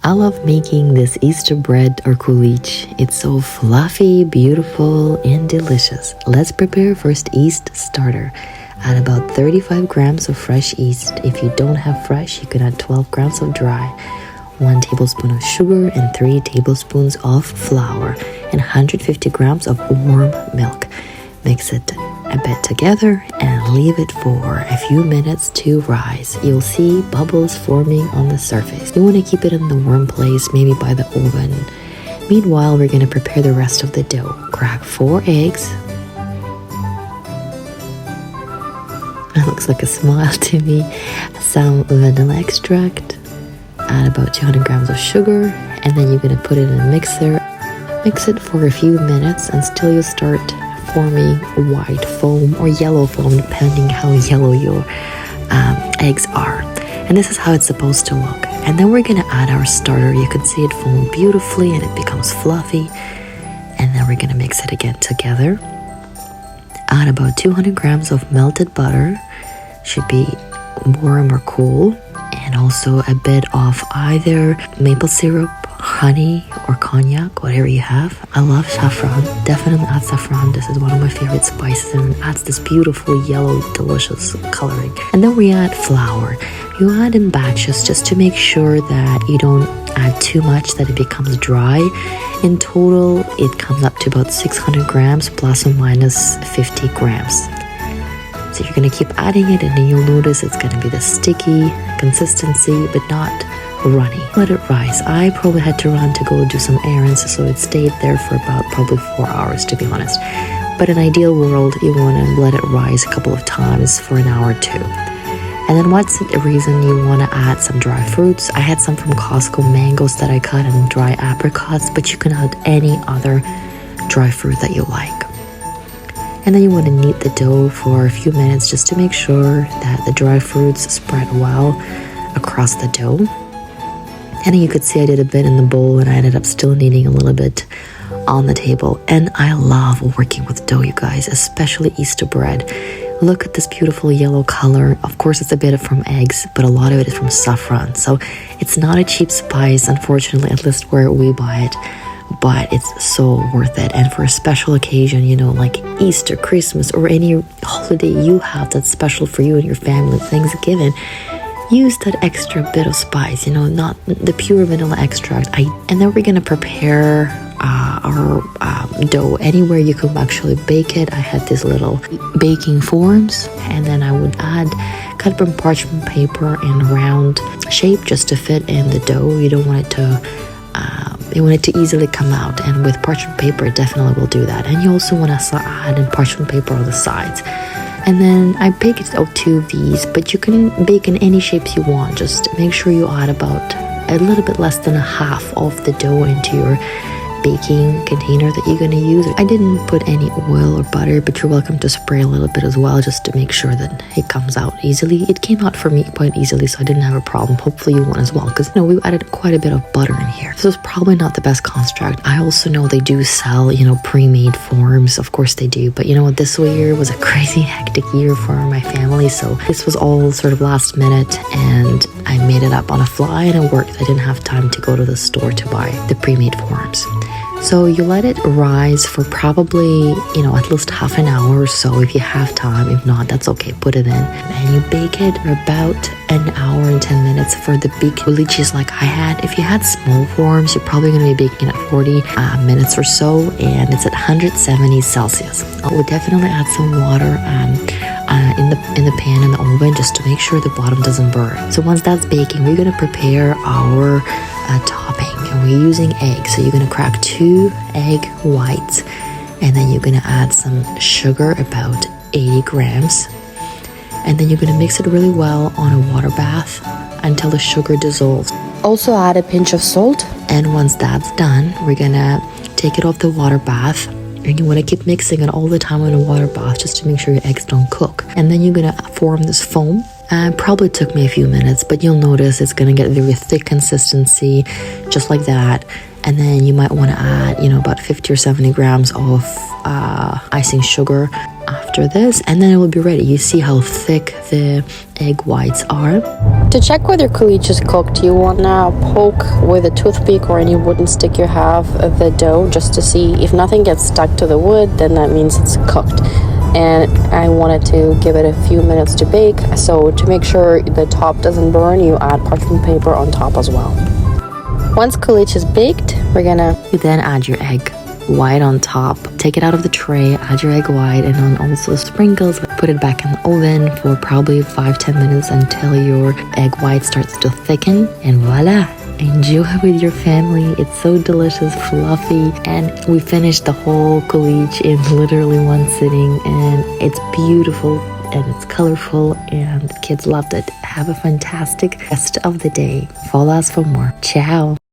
I love making this Easter bread or kulich. It's so fluffy, beautiful, and delicious. Let's prepare first yeast starter. Add about 35 grams of fresh yeast. If you don't have fresh, you can add 12 grams of dry, 1 tablespoon of sugar, and 3 tablespoons of flour, and 150 grams of warm milk. Mix it a bit together and leave it for a few minutes to rise. You'll see bubbles forming on the surface. You want to keep it in the warm place, maybe by the oven. Meanwhile, we're going to prepare the rest of the dough. Crack 4 eggs. It looks like a smile to me. Some vanilla extract. Add about 200 grams of sugar, and then you're going to put it in a mixer. Mix it for a few minutes until you start forming white foam or yellow foam, depending how yellow your eggs are. And this is how it's supposed to look. And then we're going to add our starter. You can see it foam beautifully and it becomes fluffy. And then we're going to mix it again together. Add about 200 grams of melted butter. Should be warm or cool. And also a bit of either maple syrup, honey, or cognac, whatever you have. I love saffron. Definitely add saffron. This is one of my favorite spices and it adds this beautiful yellow delicious coloring. And then we add flour. You add in batches just to make sure that you don't add too much that it becomes dry. In total, it comes up to about 600 grams plus or minus 50 grams. So you're going to keep adding it and then you'll notice it's going to be the sticky consistency but not runny. Let it rise. I probably had to run to go do some errands, so it stayed there for about probably 4 hours, to be honest. But in an ideal world, you want to let it rise a couple of times for an hour or two. And then what's the reason you want to add some dry fruits? I had some from Costco, mangoes that I cut, and dry apricots, but you can add any other dry fruit that you like. And then you want to knead the dough for a few minutes just to make sure that the dry fruits spread well across the dough. And you could see I did a bit in the bowl and I ended up still kneading a little bit on the table. And I love working with dough, you guys, especially Easter bread. Look at this beautiful yellow color. Of course, it's a bit from eggs, but a lot of it is from saffron. So it's not a cheap spice, unfortunately, at least where we buy it. But it's so worth it. And for a special occasion, you know, like Easter, Christmas, or any holiday you have that's special for you and your family, Thanksgiving, use that extra bit of spice, you know, not the pure vanilla extract. And then we're going to prepare our dough anywhere you can actually bake it. I had these little baking forms, and then I would cut from parchment paper in round shape just to fit in the dough. You don't want it to you want it to easily come out, and with parchment paper it definitely will do that. And you also want to add in parchment paper on the sides. And then I baked out 2 of these, but you can bake in any shapes you want. Just make sure you add about a little bit less than a half of the dough into your baking container that you're going to use. I didn't put any oil or butter, but you're welcome to spray a little bit as well, just to make sure that it comes out easily. It came out for me quite easily, so I didn't have a problem. Hopefully you won't as well, because you know, we added quite a bit of butter in here. This is probably not the best construct. I also know they do sell, you know, pre-made forms. Of course they do, but you know what, this year was a crazy hectic year for my family, so this was all sort of last minute, and I made it up on a fly and it worked. I didn't have time to go to the store to buy the pre-made forms. So you let it rise for probably, you know, at least half an hour or so if you have time. If not, that's okay, put it in. And you bake it for about an hour and 10 minutes for the big kuliches like I had. If you had small forms, you're probably going to be baking at 40 minutes or so, and it's at 170 Celsius. I would definitely add some water in the pan in the oven just to make sure the bottom doesn't burn. So once that's baking, we're going to prepare our topping, and we're using eggs. So you're going to crack 2 egg whites, and then you're going to add some sugar, about 80 grams, and then you're going to mix it really well on a water bath until the sugar dissolves. Also add a pinch of salt, and once that's done, we're going to take it off the water bath. And you want to keep mixing it all the time in a water bath just to make sure your eggs don't cook. And then you're going to form this foam. Probably took me a few minutes, but you'll notice it's going to get very thick consistency, just like that. And then you might want to add, you know, about 50 or 70 grams of icing sugar. after this, and then it will be ready. You see how thick the egg whites are. To check whether kulich is cooked, you want to poke with a toothpick or any wooden stick you have the dough just to see. If nothing gets stuck to the wood, then that means it's cooked. And I wanted to give it a few minutes to bake, so to make sure the top doesn't burn, you add parchment paper on top as well. Once kulich is baked, you then add your egg white on top. Take it out of the tray, add your egg white, and then also sprinkles. Put it back in the oven for probably 5-10 minutes until your egg white starts to thicken, and voila! Enjoy with your family. It's so delicious, fluffy, and we finished the whole kulich in literally one sitting, and it's beautiful and it's colorful, and the kids loved it. Have a fantastic rest of the day. Follow us for more. Ciao!